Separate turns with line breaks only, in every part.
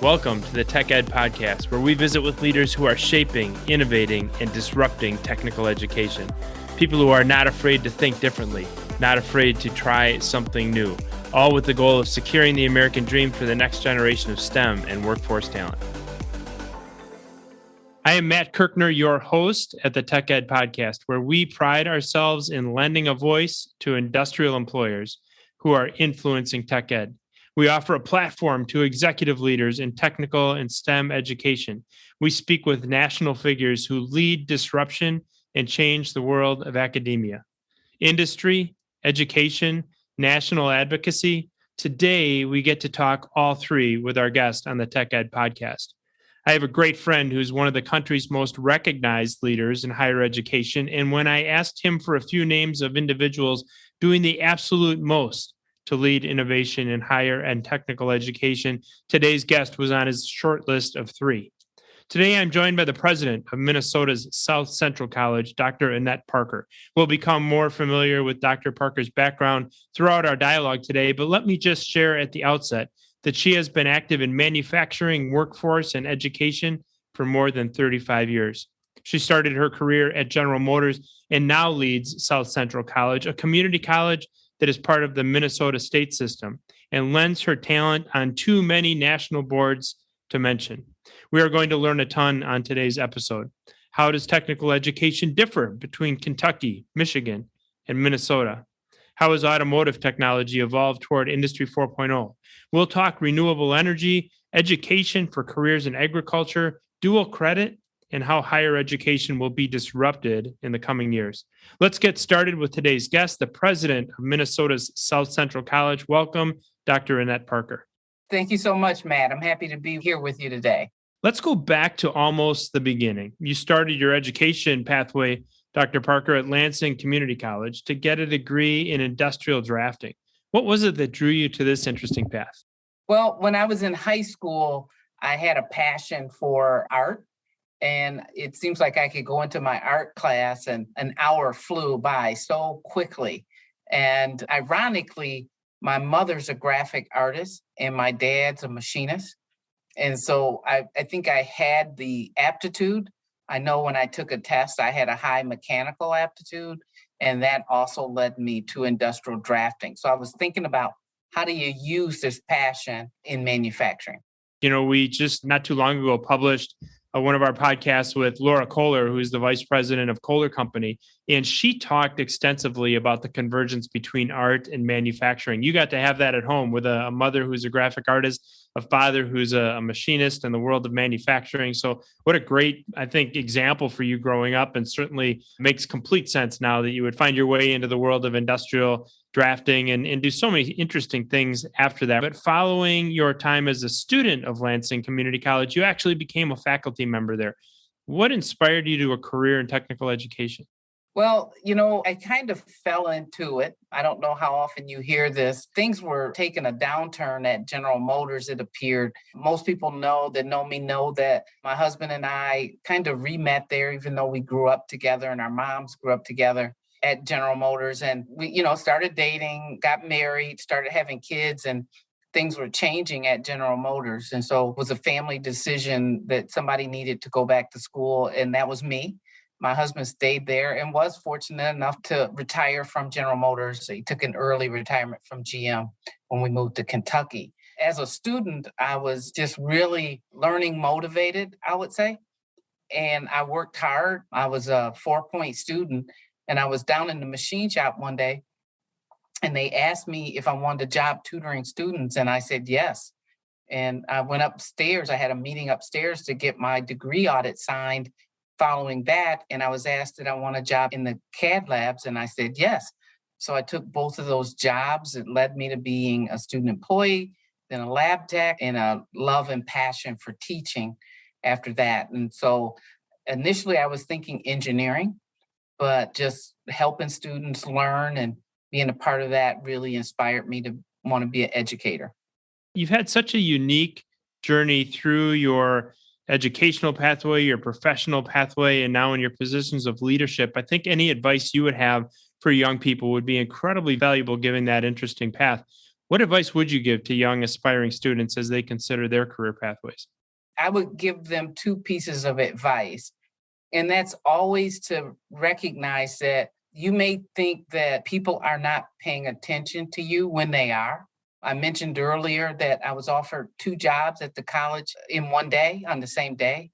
Welcome to the Tech Ed Podcast, where we visit with leaders who are shaping, innovating, and disrupting technical education. People who are not afraid to think differently, not afraid to try something new, all with the goal of securing the American dream for the next generation of STEM and workforce talent. I am Matt Kirkner, your host at the Tech Ed Podcast, where we pride ourselves in lending a voice to industrial employers who are influencing tech ed. We offer a platform to executive leaders in technical and STEM education. We speak with national figures who lead disruption and change the world of academia, industry, education, national advocacy. Today, we get to talk all three with our guest on the Tech Ed Podcast. I have a great friend who's one of the country's most recognized leaders in higher education. And when I asked him for a few names of individuals doing the absolute most to lead innovation in higher and technical education, today's guest was on his short list of three. Today, I'm joined by the president of Minnesota's South Central College, Dr. Annette Parker. We'll become more familiar with Dr. Parker's background throughout our dialogue today, but let me just share at the outset that she has been active in manufacturing, workforce, and education for more than 35 years. She started her career at General Motors and now leads South Central College, a community college that is part of the Minnesota state system, and lends her talent on too many national boards to mention. We are going to learn a ton on today's episode. How does technical education differ between Kentucky, Michigan, and Minnesota? How has automotive technology evolved toward Industry 4.0? We'll talk renewable energy, education for careers in agriculture, dual credit, and how higher education will be disrupted in the coming years. Let's get started with today's guest, the president of Minnesota's South Central College. Welcome, Dr. Annette Parker.
Thank you so much, Matt. I'm happy to be here with you today.
Let's go back to almost the beginning. You started your education pathway, Dr. Parker, at Lansing Community College to get a degree in industrial drafting. What was it that drew you to this interesting path?
Well, when I was in high school, I had a passion for art. And it seems like I could go into my art class and an hour flew by so quickly. And ironically, my mother's a graphic artist and my dad's a machinist. And so I think I had the aptitude. I know when I took a test, I had a high mechanical aptitude, and that also led me to industrial drafting. So I was thinking about how do you use this passion in manufacturing?
You know, we just not too long ago published one of our podcasts with Laura Kohler, who's the vice president of Kohler Company. And she talked extensively about the convergence between art and manufacturing. You got to have that at home with a mother who's a graphic artist, a father who's a machinist in the world of manufacturing. So what a great, I think, example for you growing up, and certainly makes complete sense now that you would find your way into the world of industrial drafting and do so many interesting things after that. But following your time as a student of Lansing Community College, you actually became a faculty member there. What inspired you to a career in technical education?
Well, I kind of fell into it. I don't know how often you hear this. Things were taking a downturn at General Motors, it appeared. Most people know me know that my husband and I kind of re-met there, even though we grew up together and our moms grew up together at General Motors. And we, started dating, got married, started having kids, and things were changing at General Motors. And so it was a family decision that somebody needed to go back to school, and that was me. My husband stayed there and was fortunate enough to retire from General Motors. So he took an early retirement from GM when we moved to Kentucky. As a student, I was just really learning motivated, I would say. And I worked hard. I was a 4-point student, and I was down in the machine shop one day, and they asked me if I wanted a job tutoring students, and I said yes. And I went upstairs. I had a meeting upstairs to get my degree audit signed. Following that, and I was asked, did I want a job in the CAD labs? And I said yes. So I took both of those jobs. It led me to being a student employee, then a lab tech, and a love and passion for teaching after that. And so initially I was thinking engineering, but just helping students learn and being a part of that really inspired me to want to be an educator.
You've had such a unique journey through your educational pathway, your professional pathway, and now in your positions of leadership, I think any advice you would have for young people would be incredibly valuable given that interesting path. What advice would you give to young aspiring students as they consider their career pathways?
I would give them two pieces of advice. And that's always to recognize that you may think that people are not paying attention to you when they are. I mentioned earlier that I was offered two jobs at the college in one day, on the same day,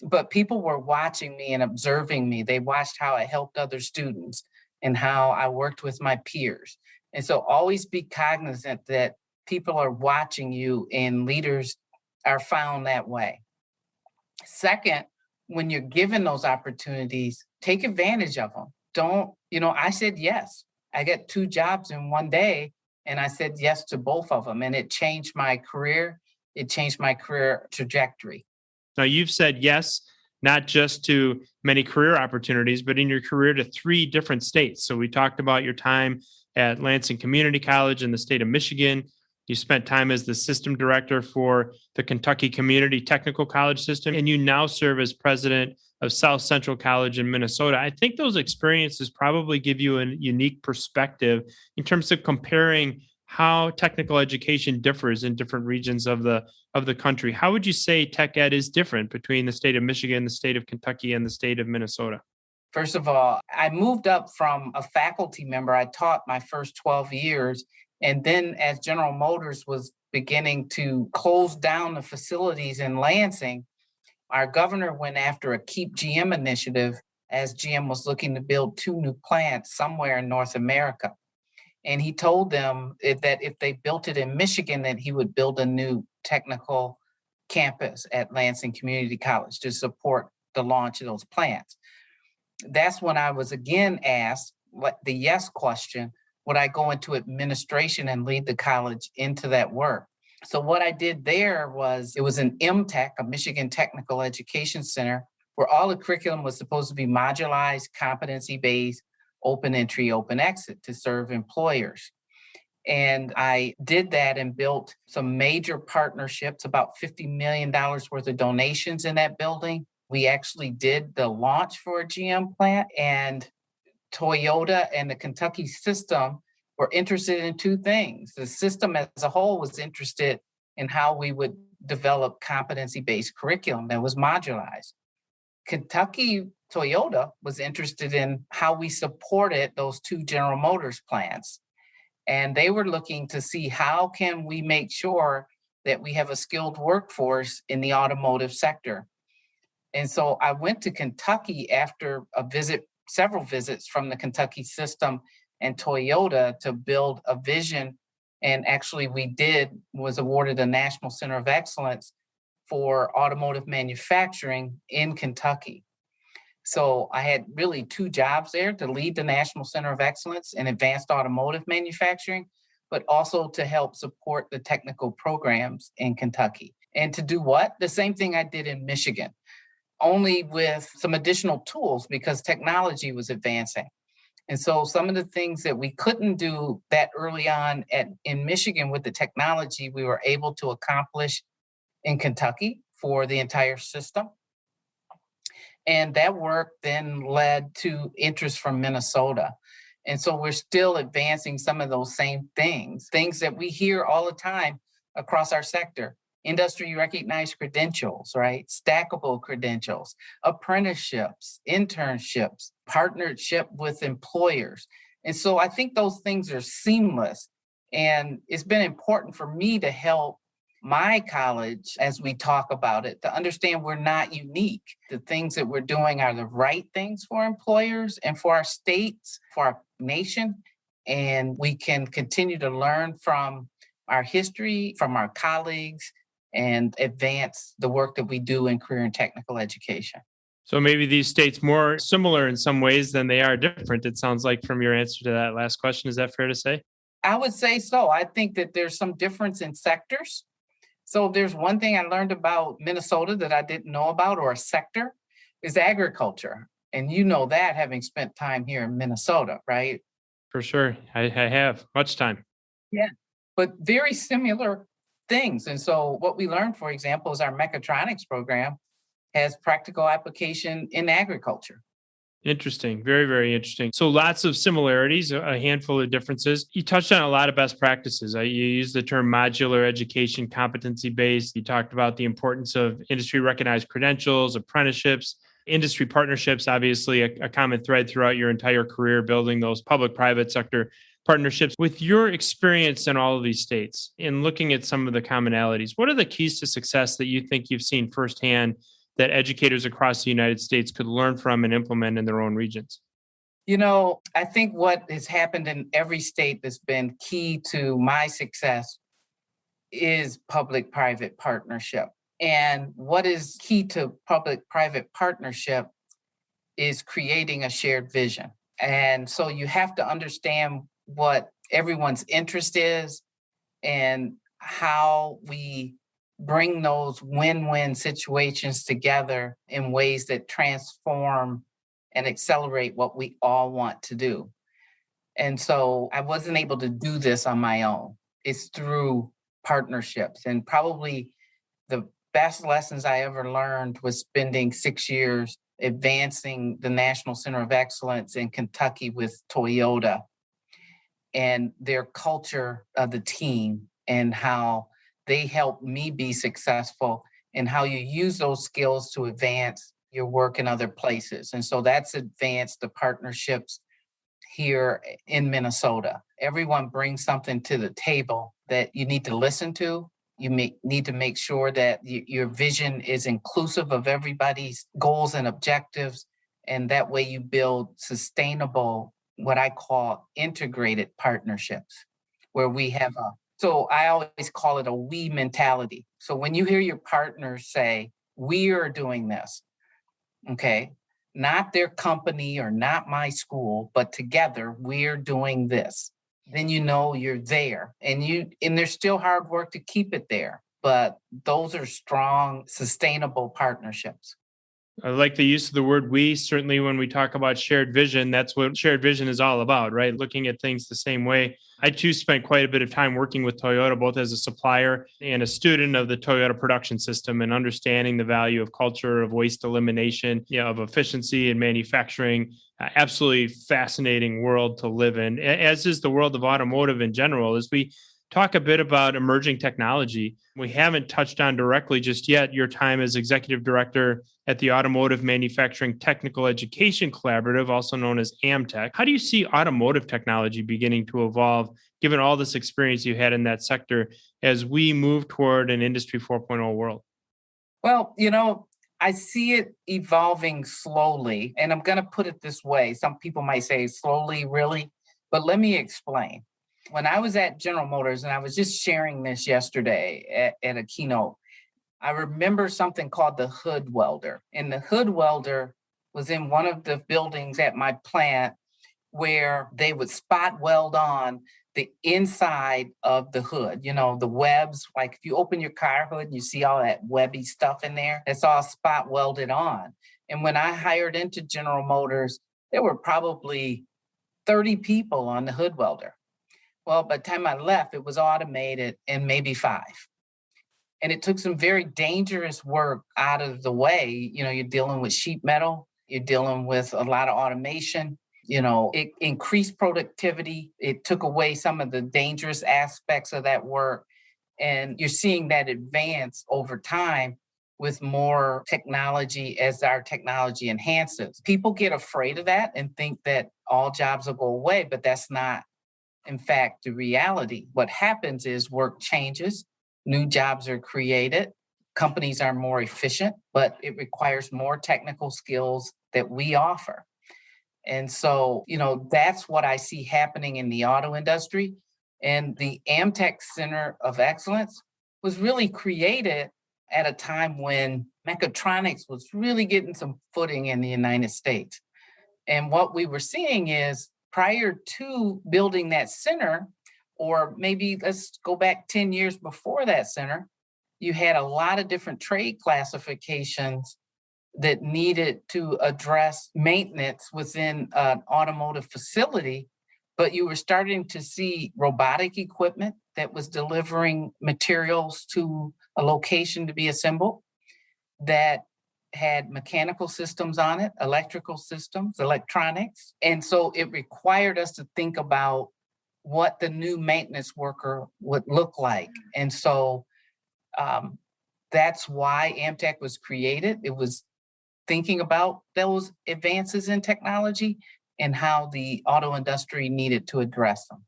but people were watching me and observing me. They watched how I helped other students and how I worked with my peers. And so always be cognizant that people are watching you and leaders are found that way. Second, when you're given those opportunities, take advantage of them. Don't, I said yes. I got two jobs in one day and I said yes to both of them. And it changed my career. It changed my career trajectory.
Now, you've said yes, not just to many career opportunities, but in your career to three different states. So we talked about your time at Lansing Community College in the state of Michigan. You spent time as the system director for the Kentucky Community Technical College system, and you now serve as president of South Central College in Minnesota. I think those experiences probably give you a unique perspective in terms of comparing how technical education differs in different regions of the country. How would you say tech ed is different between the state of Michigan, the state of Kentucky, and the state of Minnesota?
First of all, I moved up from a faculty member. I taught my first 12 years. And then as General Motors was beginning to close down the facilities in Lansing, our governor went after a Keep GM initiative as GM was looking to build two new plants somewhere in North America. And he told them that if they built it in Michigan, that he would build a new technical campus at Lansing Community College to support the launch of those plants. That's when I was again asked the yes question, would I go into administration and lead the college into that work? So what I did there was, it was an MTech, a Michigan Technical Education Center, where all the curriculum was supposed to be modularized, competency-based, open entry, open exit to serve employers. And I did that and built some major partnerships, about $50 million worth of donations in that building. We actually did the launch for a GM plant, and Toyota and the Kentucky system were interested in two things. The system as a whole was interested in how we would develop competency-based curriculum that was modularized. Kentucky Toyota was interested in how we supported those two General Motors plants. And they were looking to see how can we make sure that we have a skilled workforce in the automotive sector. And so I went to Kentucky after several visits from the Kentucky system and Toyota to build a vision. And actually was awarded a National Center of Excellence for automotive manufacturing in Kentucky. So I had really two jobs there, to lead the National Center of Excellence in advanced automotive manufacturing, but also to help support the technical programs in Kentucky. And to do what? The same thing I did in Michigan, only with some additional tools because technology was advancing. And so some of the things that we couldn't do that early on in Michigan with the technology, we were able to accomplish in Kentucky for the entire system. And that work then led to interest from Minnesota. And so we're still advancing some of those same things that we hear all the time across our sector. Industry recognized credentials, right? Stackable credentials, apprenticeships, internships, partnership with employers. And so I think those things are seamless. And it's been important for me to help my college, as we talk about it, to understand we're not unique. The things that we're doing are the right things for employers and for our states, for our nation. And we can continue to learn from our history, from our colleagues, and advance the work that we do in career and technical education.
So maybe these states more similar in some ways than they are different, it sounds like, from your answer to that last question. Is that fair to say?
I would say so. I think that there's some difference in sectors. So if there's one thing I learned about Minnesota that I didn't know about, or a sector, is agriculture. And you know that, having spent time here in Minnesota, right?
For sure. I have much time.
Yeah, but very similar things. And so what we learned, for example, is our mechatronics program has practical application in agriculture.
Interesting. Very, very interesting. So lots of similarities, a handful of differences. You touched on a lot of best practices. You used the term modular education, competency based. You talked about the importance of industry recognized credentials, apprenticeships, industry partnerships, obviously a common thread throughout your entire career, building those public private sector partnerships. With your experience in all of these states and looking at some of the commonalities, what are the keys to success that you think you've seen firsthand that educators across the United States could learn from and implement in their own regions?
I think what has happened in every state that's been key to my success is public private partnership. And what is key to public private partnership is creating a shared vision. And so you have to understand what everyone's interest is and how we bring those win-win situations together in ways that transform and accelerate what we all want to do. And so I wasn't able to do this on my own. It's through partnerships. And probably the best lessons I ever learned was spending 6 years advancing the National Center of Excellence in Kentucky with Toyota and their culture of the team and how they helped me be successful and how you use those skills to advance your work in other places. And so that's advanced the partnerships here in Minnesota. Everyone brings something to the table that you need to listen to. You need to make sure that your vision is inclusive of everybody's goals and objectives. And that way you build sustainable, what I call integrated partnerships, where we have so I always call it a we mentality. So when you hear your partners say, we are doing this, okay, not their company or not my school, but together we're doing this, then you know you're there. And there's still hard work to keep it there, but those are strong, sustainable partnerships.
I like the use of the word we. Certainly, when we talk about shared vision, that's what shared vision is all about, right? Looking at things the same way. I too spent quite a bit of time working with Toyota, both as a supplier and a student of the Toyota production system, and understanding the value of culture, of waste elimination, of efficiency in manufacturing. Absolutely fascinating world to live in, as is the world of automotive in general. As we talk a bit about emerging technology, we haven't touched on directly just yet your time as executive director at the Automotive Manufacturing Technical Education Collaborative, also known as AMTech. How do you see automotive technology beginning to evolve, given all this experience you had in that sector, as we move toward an Industry 4.0 world?
Well, I see it evolving slowly, and I'm going to put it this way. Some people might say slowly, really, but let me explain. When I was at General Motors, and I was just sharing this yesterday at a keynote, I remember something called the hood welder. And the hood welder was in one of the buildings at my plant where they would spot weld on the inside of the hood, the webs. Like if you open your car hood and you see all that webby stuff in there, that's all spot welded on. And when I hired into General Motors, there were probably 30 people on the hood welder. Well, by the time I left, it was automated and maybe 5. And it took some very dangerous work out of the way. You're dealing with sheet metal, you're dealing with a lot of automation. It increased productivity. It took away some of the dangerous aspects of that work. And you're seeing that advance over time with more technology as our technology enhances. People get afraid of that and think that all jobs will go away, but that's not, in fact, the reality. What happens is work changes, new jobs are created, companies are more efficient, but it requires more technical skills that we offer. And so, that's what I see happening in the auto industry. And the AMTech Center of Excellence was really created at a time when mechatronics was really getting some footing in the United States. And what we were seeing is prior to building that center, or maybe let's go back 10 years before that center, you had a lot of different trade classifications that needed to address maintenance within an automotive facility, but you were starting to see robotic equipment that was delivering materials to a location to be assembled that had mechanical systems on it, electrical systems, electronics. And so it required us to think about what the new maintenance worker would look like. And so that's why Amtech was created. It was thinking about those advances in technology and how the auto industry needed to address them.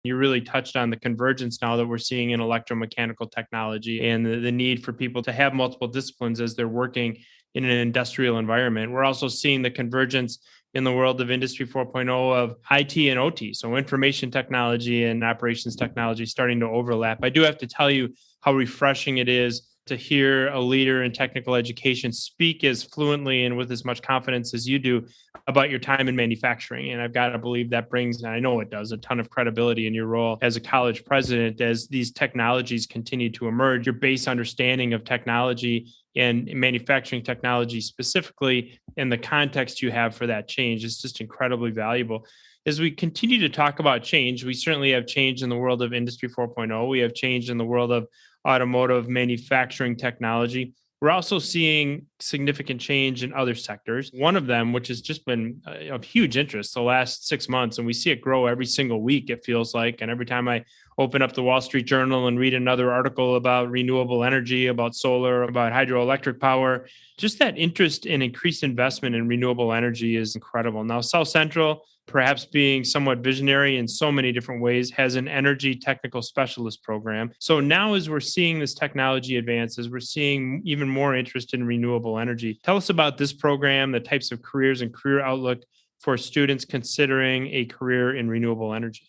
You really touched on the convergence now that we're seeing in electromechanical technology and the need for people to have multiple disciplines as they're working in an industrial environment. We're also seeing the convergence in the world of Industry 4.0 of IT and OT. So information technology and operations technology starting to overlap. I do have to tell you how refreshing it is to hear a leader in technical education speak as fluently and with as much confidence as you do about your time in manufacturing. And I've got to believe that brings, and I know it does, a ton of credibility in your role as a college president as these technologies continue to emerge. Your base understanding of technology and manufacturing technology specifically, and the context you have for that change is just incredibly valuable. As we continue to talk about change, we certainly have change in the world of Industry 4.0. We have change in the world of automotive manufacturing technology. We're also seeing significant change in other sectors. One of them, which has just been of huge interest the last 6 months, and we see it grow every single week, it feels like. And every time I open up the Wall Street Journal and read another article about renewable energy, about solar, about hydroelectric power, just that interest in increased investment in renewable energy is incredible. Now, South Central, perhaps being somewhat visionary in so many different ways, has an energy technical specialist program. So now as we're seeing this technology advances, we're seeing even more interest in renewable energy. Tell us about this program, the types of careers and career outlook for students considering a career in renewable energy.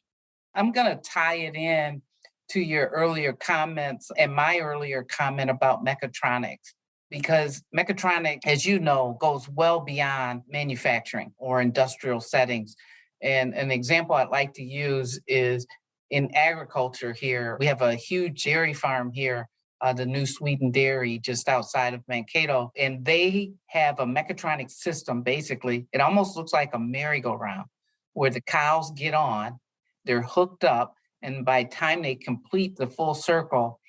I'm going to tie it in to your earlier comments and my earlier comment about mechatronics, because mechatronics, as you know, goes well beyond manufacturing or industrial settings. And an example I'd like to use is in agriculture here. We have a huge dairy farm here, the New Sweden Dairy, just outside of Mankato. And they have a mechatronic system, basically. It almost looks like a merry-go-round where the cows get on, they're hooked up, and by the time they complete the full circle,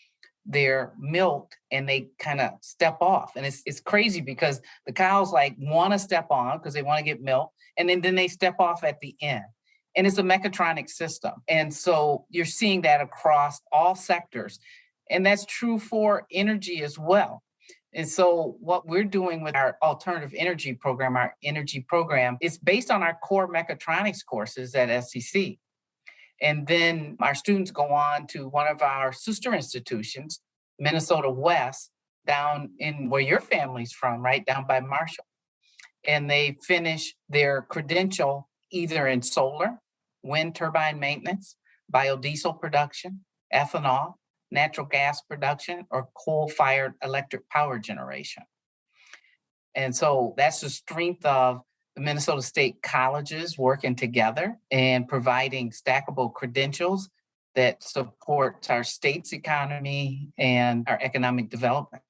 they're milked and they kind of step off. And it's crazy because the cows like want to step on because they want to get milk, and then they step off at the end. And it's a mechatronic system. And so you're seeing that across all sectors. And that's true for energy as well. And so what we're doing with our alternative energy program, our energy program, is based on our core mechatronics courses at SEC. And then our students go on to one of our sister institutions, Minnesota West, down in where your family's from, right down by Marshall. And they finish their credential either in solar, wind turbine maintenance, biodiesel production, ethanol, natural gas production, or coal-fired electric power generation. And so that's the strength of the Minnesota State colleges working together and providing stackable credentials that supports our state's economy and our economic development.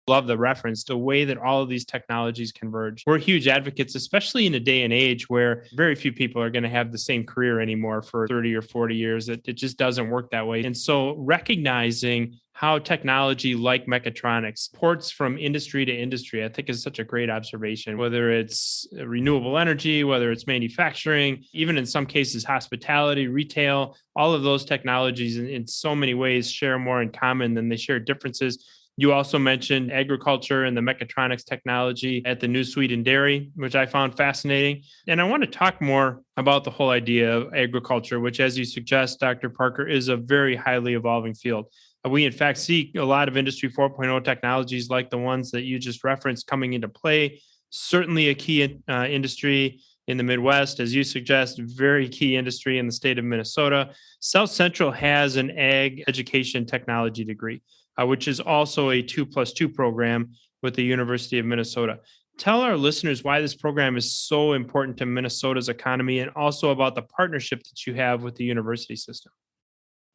Love the reference, the way that all of these technologies converge. We're huge advocates, especially in a day and age where very few people are going to have the same career anymore for 30 or 40 years. It just doesn't work that way. And so recognizing how technology like mechatronics ports from industry to industry, I think is such a great observation, whether it's renewable energy, whether it's manufacturing, even in some cases, hospitality, retail, all of those technologies in so many ways share more in common than they share differences. You also mentioned agriculture and the mechatronics technology at the New Sweden Dairy, which I found fascinating. And I want to talk more about the whole idea of agriculture, which, as you suggest, Dr. Parker, is a very highly evolving field. We, in fact, see a lot of Industry 4.0 technologies like the ones that you just referenced coming into play. Certainly a key industry in the Midwest, as you suggest, very key industry in the state of Minnesota. South Central has an ag education technology degree, which is also a 2+2 program with the University of Minnesota. Tell our listeners why this program is so important to Minnesota's economy and also about the partnership that you have with the university system.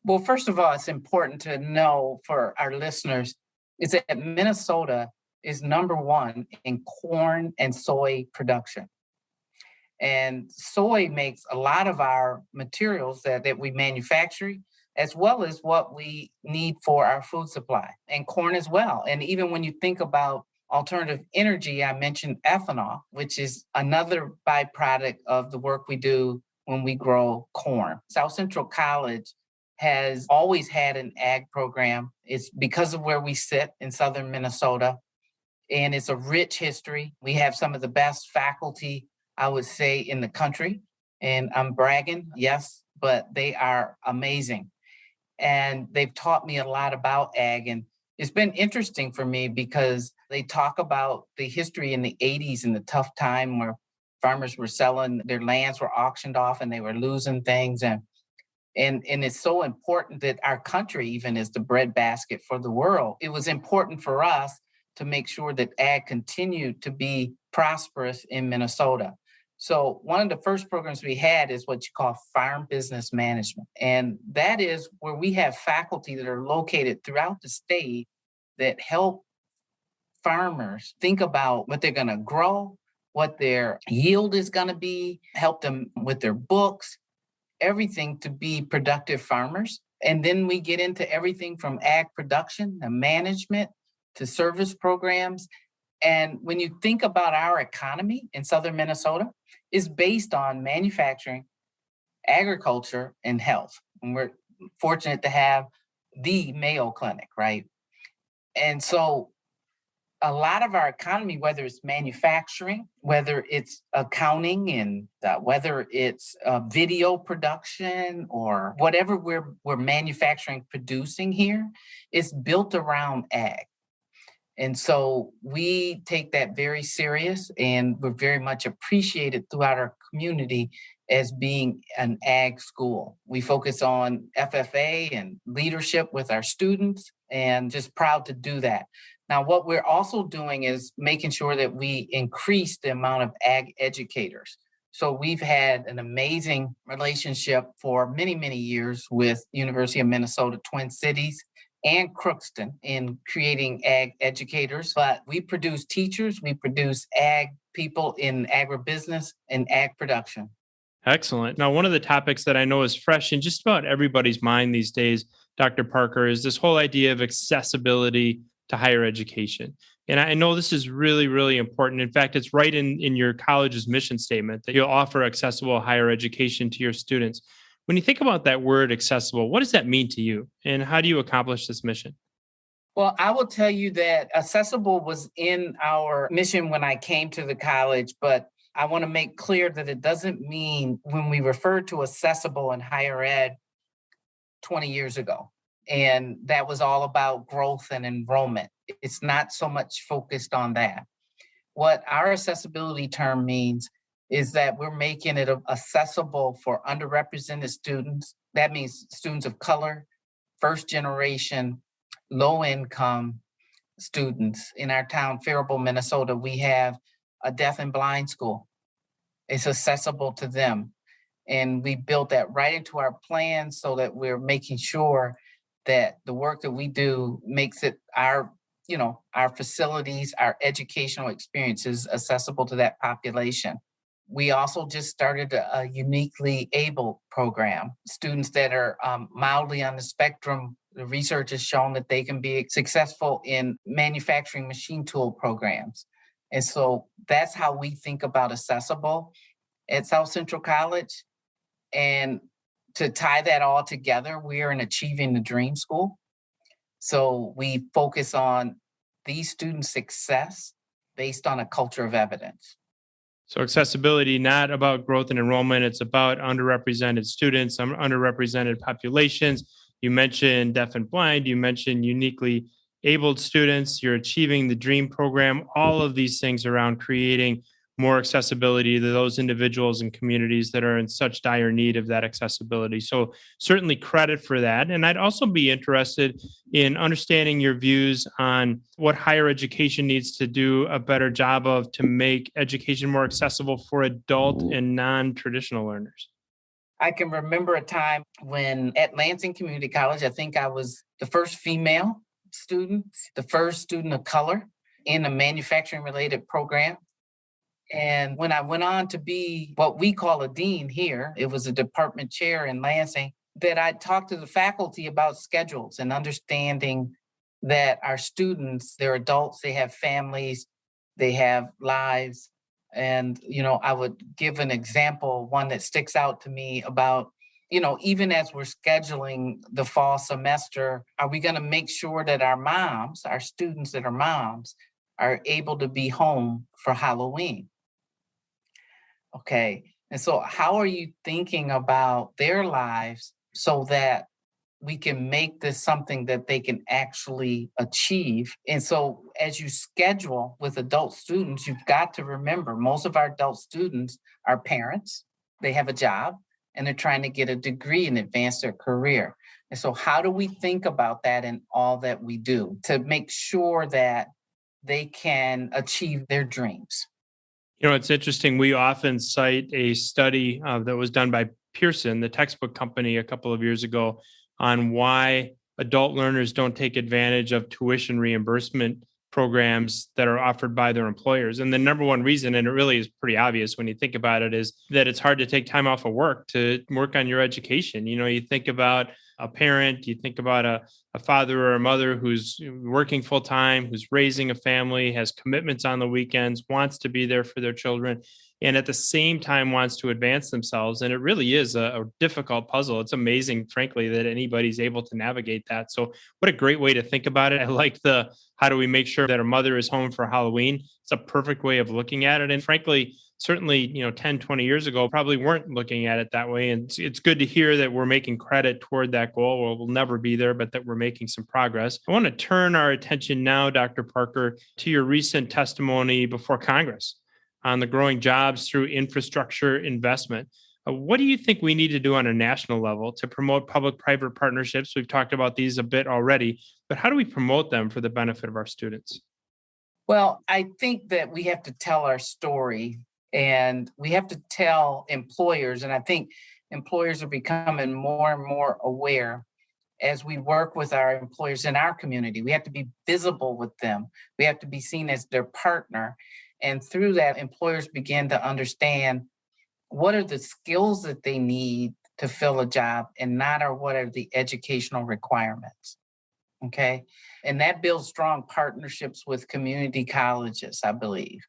Well, first of all, it's important to know for our listeners is that Minnesota is number one in corn and soy production. And soy makes a lot of our materials that we manufacture, as well as what we need for our food supply, and corn as well. And even when you think about Alternative energy, I mentioned ethanol, which is another byproduct of the work we do when we grow corn. South Central College has always had an ag program. It's because of where we sit in southern Minnesota, and it's a rich history. We have some of the best faculty, I would say, in the country. And I'm bragging, yes, but they are amazing. And they've taught me a lot about ag. And it's been interesting for me because they talk about the history in the 80s and the tough time where farmers were selling, their lands were auctioned off and they were losing things. And it's so important that our country even is the breadbasket for the world. It was important for us to make sure that ag continued to be prosperous in Minnesota. So one of the first programs we had is what you call farm business management. And that is where we have faculty that are located throughout the state that help farmers think about what they're going to grow, what their yield is going to be, help them with their books, everything to be productive farmers. And then we get into everything from ag production and management to service programs. And when you think about our economy in southern Minnesota, it's based on manufacturing, agriculture, and health. And we're fortunate to have the Mayo Clinic, right? And so a lot of our economy, whether it's manufacturing, whether it's accounting, and whether it's video production or whatever we're manufacturing, producing here, is built around ag. And so we take that very serious, and we're very much appreciated throughout our community as being an ag school. We focus on FFA and leadership with our students, and just proud to do that. Now, what we're also doing is making sure that we increase the amount of ag educators. So we've had an amazing relationship for many, many years with University of Minnesota Twin Cities and Crookston in creating ag educators. But we produce teachers, we produce ag people in agribusiness and ag production.
Excellent. Now, one of the topics that I know is fresh in just about everybody's mind these days, Dr. Parker, is this whole idea of accessibility to higher education. And I know this is really, really important. In fact, it's right in your college's mission statement that you'll offer accessible higher education to your students. When you think about that word accessible, what does that mean to you? And how do you accomplish this mission?
Well, I will tell you that accessible was in our mission when I came to the college, but I want to make clear that it doesn't mean when we refer to accessible in higher ed 20 years ago. And that was all about growth and enrollment. It's not so much focused on that. What our accessibility term means is that we're making it accessible for underrepresented students. That means students of color, first generation, low income students. In our town, Faribault, Minnesota, we have a deaf and blind school. It's accessible to them. And we built that right into our plan so that we're making sure that the work that we do makes it our facilities, our educational experiences accessible to that population. We also just started a uniquely able program. Students that are mildly on the spectrum, the research has shown that they can be successful in manufacturing machine tool programs. And so that's how we think about accessible at South Central College. And to tie that all together, we are an Achieving the Dream school. So we focus on these students' success based on a culture of evidence.
So accessibility, not about growth and enrollment. It's about underrepresented students, underrepresented populations. You mentioned deaf and blind. You mentioned uniquely abled students. You're Achieving the Dream program. All of these things around creating more accessibility to those individuals and communities that are in such dire need of that accessibility. So certainly credit for that. And I'd also be interested in understanding your views on what higher education needs to do a better job of to make education more accessible for adult and non-traditional learners.
I can remember a time when at Lansing Community College, I think I was the first female student, the first student of color in a manufacturing related program. And when I went on to be what we call a dean here, it was a department chair in Lansing, that I talked to the faculty about schedules and understanding that our students, they're adults, they have families, they have lives. And, I would give an example, one that sticks out to me about, even as we're scheduling the fall semester, are we going to make sure that our moms, our students that are moms, are able to be home for Halloween? Okay. And so, how are you thinking about their lives so that we can make this something that they can actually achieve? And so, as you schedule with adult students, you've got to remember most of our adult students are parents, they have a job, and they're trying to get a degree and advance their career. And so, how do we think about that in all that we do to make sure that they can achieve their dreams?
It's interesting. We often cite a study that was done by Pearson, the textbook company, a couple of years ago, on why adult learners don't take advantage of tuition reimbursement programs that are offered by their employers. And the number one reason, and it really is pretty obvious when you think about it, is that it's hard to take time off of work to work on your education. You think about a parent, you think about a father or a mother who's working full time, who's raising a family, has commitments on the weekends, wants to be there for their children, and at the same time wants to advance themselves. And it really is a difficult puzzle. It's amazing, frankly, that anybody's able to navigate that. So what a great way to think about it. I like the how do we make sure that a mother is home for Halloween? It's a perfect way of looking at it. And frankly, certainly, 10, 20 years ago, probably weren't looking at it that way. And it's good to hear that we're making credit toward that goal. We'll never be there, but that we're making some progress. I want to turn our attention now, Dr. Parker, to your recent testimony before Congress on the growing jobs through infrastructure investment. What do you think we need to do on a national level to promote public-private partnerships? We've talked about these a bit already, but how do we promote them for the benefit of our students?
Well, I think that we have to tell our story and we have to tell employers. And I think employers are becoming more and more aware as we work with our employers in our community. We have to be visible with them, we have to be seen as their partner. And through that, employers begin to understand what are the skills that they need to fill a job and not or what are the educational requirements. Okay. And that builds strong partnerships with community colleges, I believe.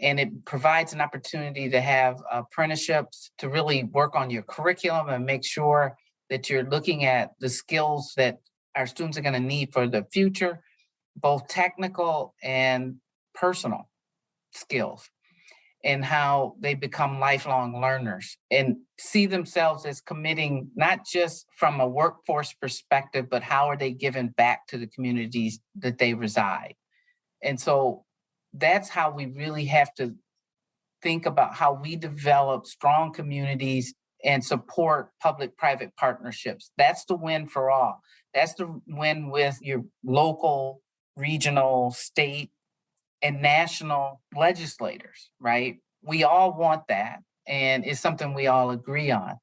And it provides an opportunity to have apprenticeships to really work on your curriculum and make sure that you're looking at the skills that our students are going to need for the future, both technical and personal skills, and how they become lifelong learners and see themselves as committing not just from a workforce perspective, but how are they giving back to the communities that they reside. And so that's how we really have to think about how we develop strong communities and support public-private partnerships. That's the win for all. That's the win with your local, regional, state, and national legislators, right? We all want that, and it's something we all agree on.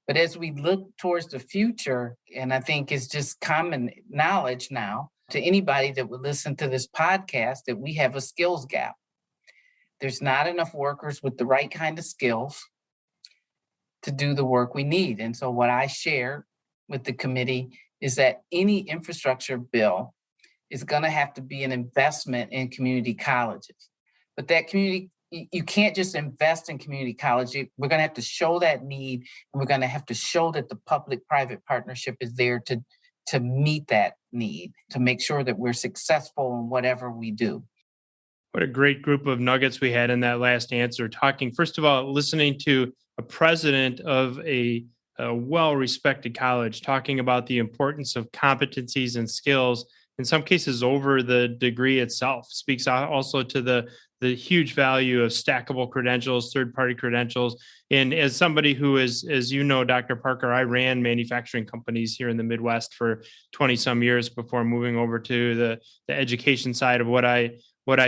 But as we look towards the future, and I think it's just common knowledge now to anybody that would listen to this podcast that we have a skills gap. There's not enough workers with the right kind of skills to do the work we need. And so what I share with the committee is that any infrastructure bill is going to have to be an investment in community colleges. But that community, you can't just invest in community college. We're going to have to show that need, and we're going to have to show that the public-private partnership is there to meet that need, to make sure that we're successful in whatever we do.
What a great group of nuggets we had in that last answer. Talking, first of all, listening to a president of a well-respected college talking about the importance of competencies and skills, in some cases over the degree itself, speaks also to the huge value of stackable credentials, third-party credentials. And as somebody who is, as you know, Dr. Parker, I ran manufacturing companies here in the Midwest for 20 some years before moving over to the education side of what I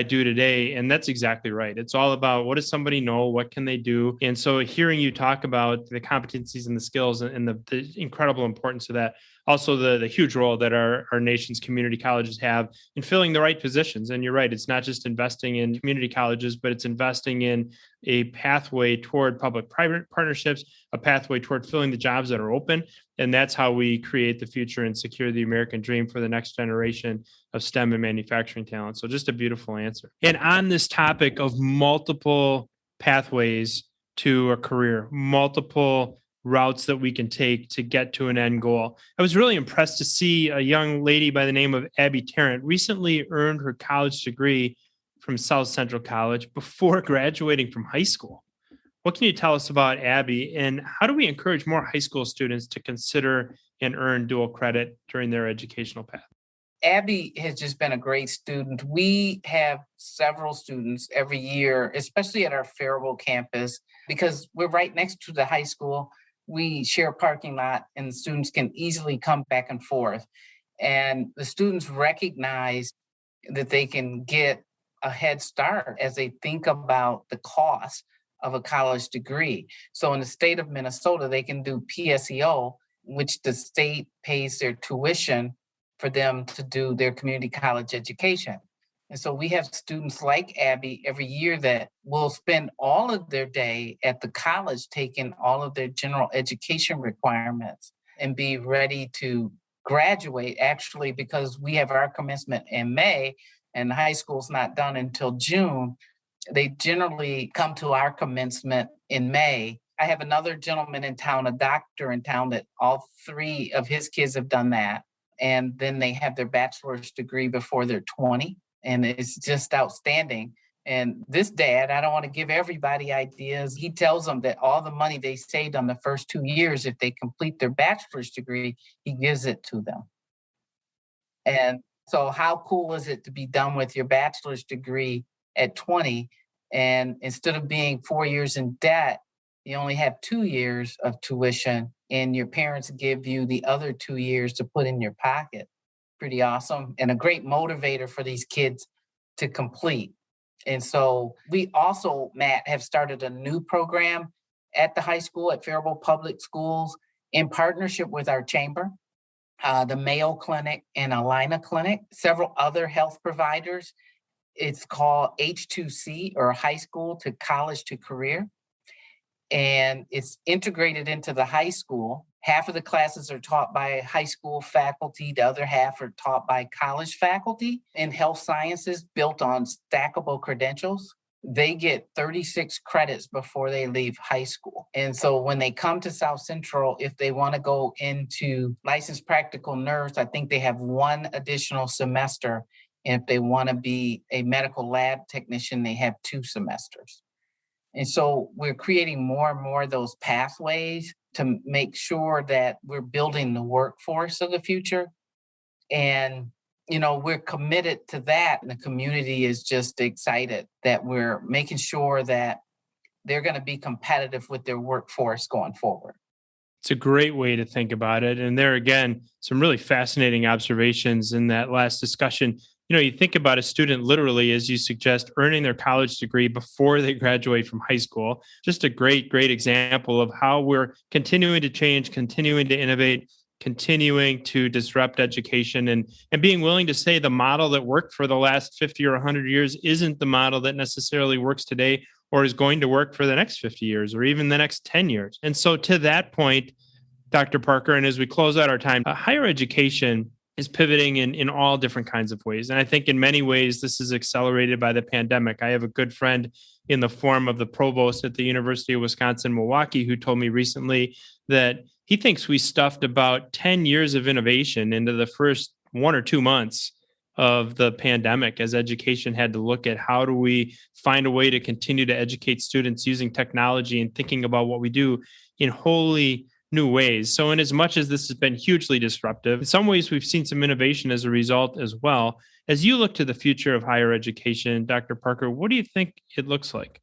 do today. And that's exactly right. It's all about what does somebody know? What can they do? And so hearing you talk about the competencies and the skills and the incredible importance of that, also the huge role that our nation's community colleges have in filling the right positions. And you're right, it's not just investing in community colleges, but it's investing in a pathway toward public-private partnerships, a pathway toward filling the jobs that are open. And that's how we create the future and secure the American dream for the next generation of STEM and manufacturing talent. So just a beautiful answer. And on this topic of multiple pathways to a career, multiple routes that we can take to get to an end goal, I was really impressed to see a young lady by the name of Abby Tarrant recently earned her college degree from South Central College before graduating from high school. What can you tell us about Abby, and how do we encourage more high school students to consider and earn dual credit during their educational path?
Abby has just been a great student. We have several students every year, especially at our Faribault campus, because we're right next to the high school. We share a parking lot and the students can easily come back and forth. And the students recognize that they can get a head start as they think about the cost of a college degree. So in the state of Minnesota, they can do PSEO, which the state pays their tuition for them to do their community college education. And so we have students like Abby every year that will spend all of their day at the college taking all of their general education requirements and be ready to graduate, actually, because we have our commencement in May and high school's not done until June. They generally come to our commencement in May. I have another gentleman in town, a doctor in town, that all three of his kids have done that. And then they have their bachelor's degree before they're 20. And it's just outstanding. And this dad, I don't want to give everybody ideas. He tells them that all the money they saved on the first 2 years, if they complete their bachelor's degree, he gives it to them. And so how cool is it to be done with your bachelor's degree at 20? And instead of being 4 years in debt, you only have 2 years of tuition and your parents give you the other 2 years to put in your pocket. Pretty awesome and a great motivator for these kids to complete. And so we also, Matt, have started a new program at the high school at Faribault Public Schools in partnership with our chamber, the Mayo Clinic and Alina Clinic, several other health providers. It's called H2C, or High School to College to Career. And it's integrated into the high school. Half of the classes are taught by high school faculty. The other half are taught by college faculty in health sciences built on stackable credentials. They get 36 credits before they leave high school. And so when they come to South Central, if they want to go into licensed practical nurse, I think they have one additional semester. And if they want to be a medical lab technician, they have 2 semesters. And so we're creating more and more of those pathways to make sure that we're building the workforce of the future. And, we're committed to that. And the community is just excited that we're making sure that they're going to be competitive with their workforce going forward.
It's a great way to think about it. And there again, some really fascinating observations in that last discussion. You think about a student literally, as you suggest, earning their college degree before they graduate from high school. Just a great, great example of how we're continuing to change, continuing to innovate, continuing to disrupt education, and being willing to say the model that worked for the last 50 or 100 years isn't the model that necessarily works today or is going to work for the next 50 years or even the next 10 years. And so to that point, Dr. Parker, and as we close out our time, higher education is pivoting in all different kinds of ways. And I think in many ways, this is accelerated by the pandemic. I have a good friend in the form of the provost at the University of Wisconsin-Milwaukee who told me recently that he thinks we stuffed about 10 years of innovation into the first 1 or 2 months of the pandemic, as education had to look at how do we find a way to continue to educate students using technology and thinking about what we do in wholly new ways. So in as much as this has been hugely disruptive, in some ways we've seen some innovation as a result as well. As you look to the future of higher education, Dr. Parker, what do you think it looks like?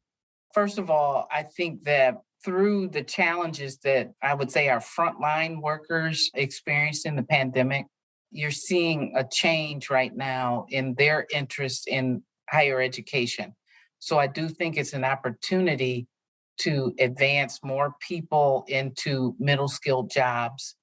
First of all, I think that through the challenges that I would say our frontline workers experienced in the pandemic, you're seeing a change right now in their interest in higher education. So I do think it's an opportunity to advance more people into middle skilled jobs.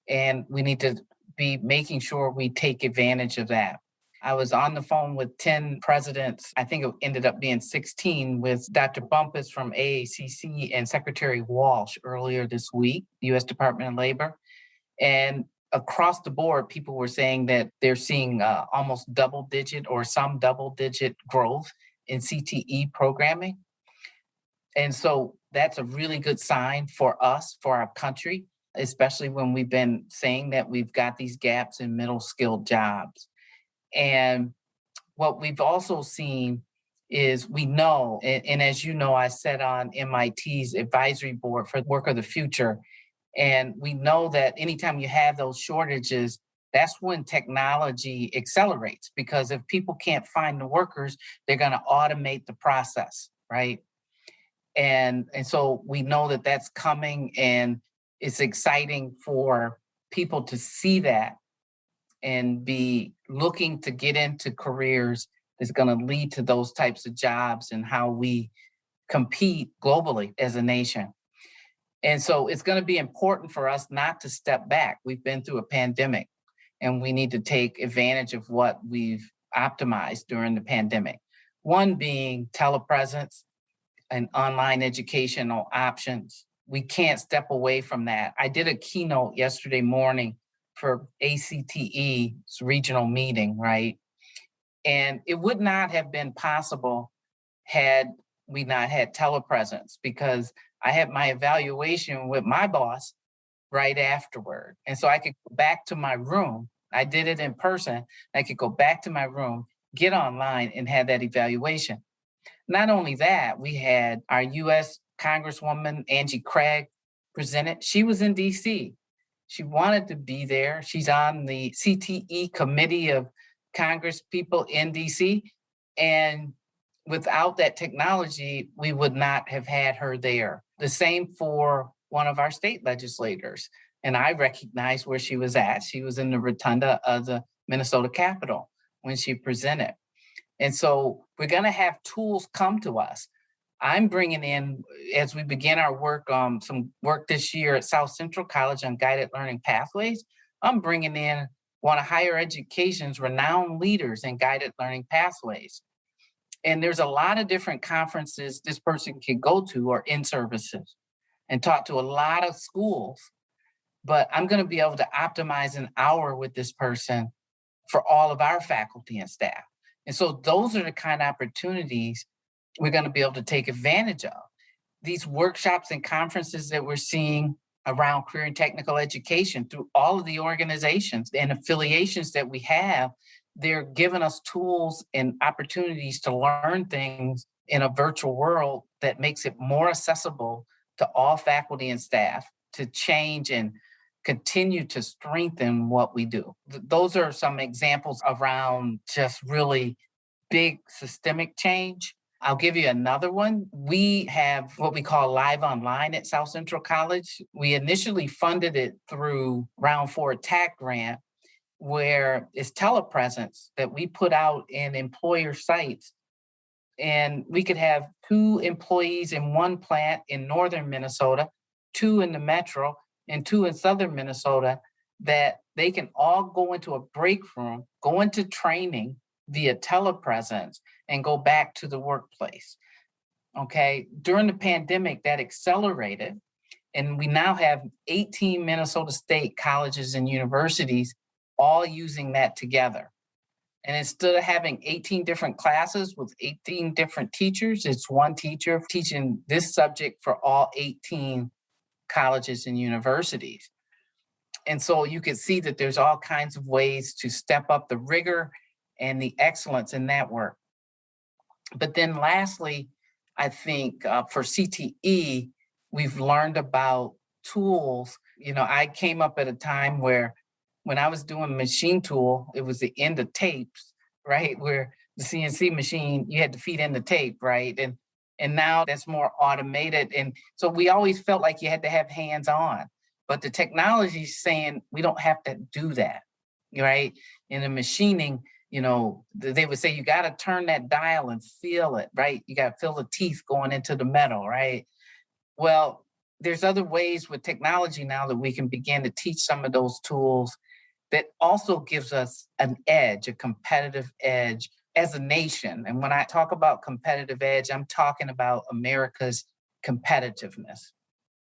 And we need to be making sure we take advantage of that. I was on the phone with 10 presidents. I think it ended up being 16 with Dr. Bumpus from AACC and Secretary Walsh earlier this week, U.S. Department of Labor. And across the board, people were saying that they're seeing almost double-digit or some double-digit growth in CTE programming. And so that's a really good sign for us, for our country, especially when we've been saying that we've got these gaps in middle skilled jobs. And what we've also seen is we know, and as you know, I sat on MIT's advisory board for Work of the Future. And we know that anytime you have those shortages, that's when technology accelerates, because if people can't find the workers, they're going to automate the process, right? And so we know that that's coming, and it's exciting for people to see that and be looking to get into careers that's going to lead to those types of jobs and how we compete globally as a nation. And so it's going to be important for us not to step back. We've been through a pandemic, and we need to take advantage of what we've optimized during the pandemic. One being telepresence and online educational options. We can't step away from that. I did a keynote yesterday morning for ACTE's regional meeting, right? And it would not have been possible had we not had telepresence, because I had my evaluation with my boss right afterward. And so I could go back to my room. I did it in person. I could go back to my room, get online, and have that evaluation. Not only that, we had our U.S. Congresswoman Angie Craig presented. She was in D.C. She wanted to be there. She's on the CTE committee of Congress people in D.C. And without that technology, we would not have had her there. The same for one of our state legislators. And I recognized where she was at. She was in the rotunda of the Minnesota Capitol when she presented. And so we're going to have tools come to us. I'm bringing in, as we begin our work, some work this year at South Central College on guided learning pathways. I'm bringing in one of higher education's renowned leaders in guided learning pathways. And there's a lot of different conferences this person can go to or in services and talk to a lot of schools. But I'm going to be able to optimize an hour with this person for all of our faculty and staff. And so those are the kind of opportunities we're going to be able to take advantage of. These workshops and conferences that we're seeing around career and technical education through all of the organizations and affiliations that we have, they're giving us tools and opportunities to learn things in a virtual world that makes it more accessible to all faculty and staff to change and continue to strengthen what we do. Those are some examples around just really big systemic change. I'll give you another one. We have what we call Live Online at South Central College. We initially funded it through Round 4 TAC grant, where it's telepresence that we put out in employer sites. And we could have 2 employees in one plant in northern Minnesota, 2 in the metro, and 2 in southern Minnesota, that they can all go into a break room, go into training via telepresence, and go back to the workplace. Okay, during the pandemic, that accelerated, and we now have 18 Minnesota State colleges and universities all using that together. And instead of having 18 different classes with 18 different teachers, it's one teacher teaching this subject for all 18 colleges and universities. And so you can see that there's all kinds of ways to step up the rigor and the excellence in that work. But then lastly, I think for CTE, we've learned about tools. I came up at a time where when I was doing machine tool, it was the end of tapes, right? Where the CNC machine, you had to feed in the tape, right? And now that's more automated. And so we always felt like you had to have hands on. But the technology is saying we don't have to do that, right? In the machining, they would say you got to turn that dial and feel it, right? You got to feel the teeth going into the metal, right? Well, there's other ways with technology now that we can begin to teach some of those tools that also gives us an edge, a competitive edge as a nation. And when I talk about competitive edge, I'm talking about America's competitiveness.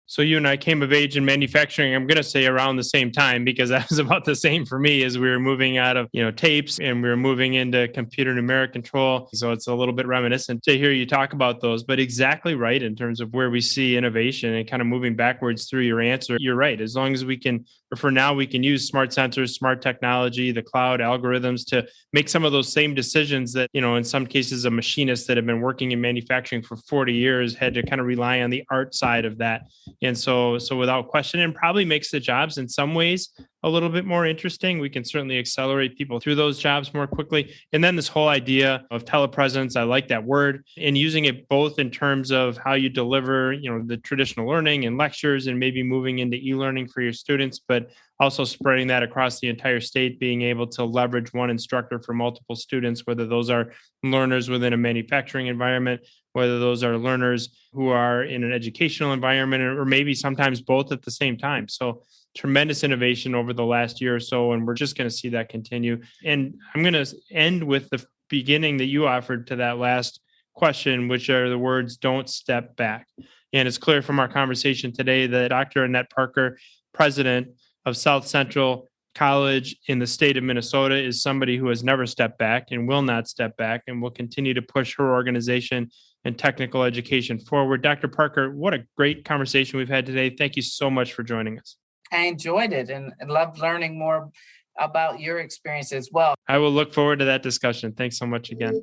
So you and I came of age in manufacturing, I'm going to say around the same time, because that was about the same for me as we were moving out of, tapes and we were moving into computer numeric control. So it's a little bit reminiscent to hear you talk about those, but exactly right in terms of where we see innovation and kind of moving backwards through your answer. You're right. As long as we can, or for now, we can use smart sensors, smart technology, the cloud algorithms to make some of those same decisions that, in some cases, a machinist that have been working in manufacturing for 40 years had to kind of rely on the art side of that. And so without question, and probably makes the jobs in some ways a little bit more interesting. We can certainly accelerate people through those jobs more quickly. And then this whole idea of telepresence, I like that word, and using it both in terms of how you deliver, the traditional learning and lectures and maybe moving into e-learning for your students, but also spreading that across the entire state, being able to leverage one instructor for multiple students, whether those are learners within a manufacturing environment, whether those are learners who are in an educational environment, or maybe sometimes both at the same time. So tremendous innovation over the last year or so, and we're just going to see that continue. And I'm going to end with the beginning that you offered to that last question, which are the words, don't step back. And it's clear from our conversation today that Dr. Annette Parker, president of South Central College in the state of Minnesota, is somebody who has never stepped back and will not step back and will continue to push her organization and technical education forward. Dr. Parker, what a great conversation we've had today. Thank you so much for joining us.
I enjoyed it and loved learning more about your experience as well.
I will look forward to that discussion. Thanks so much again.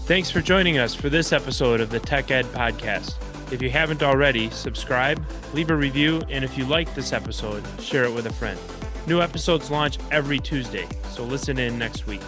Thanks for joining us for this episode of the Tech Ed Podcast. If you haven't already, subscribe, leave a review, and if you like this episode, share it with a friend. New episodes launch every Tuesday, so listen in next week.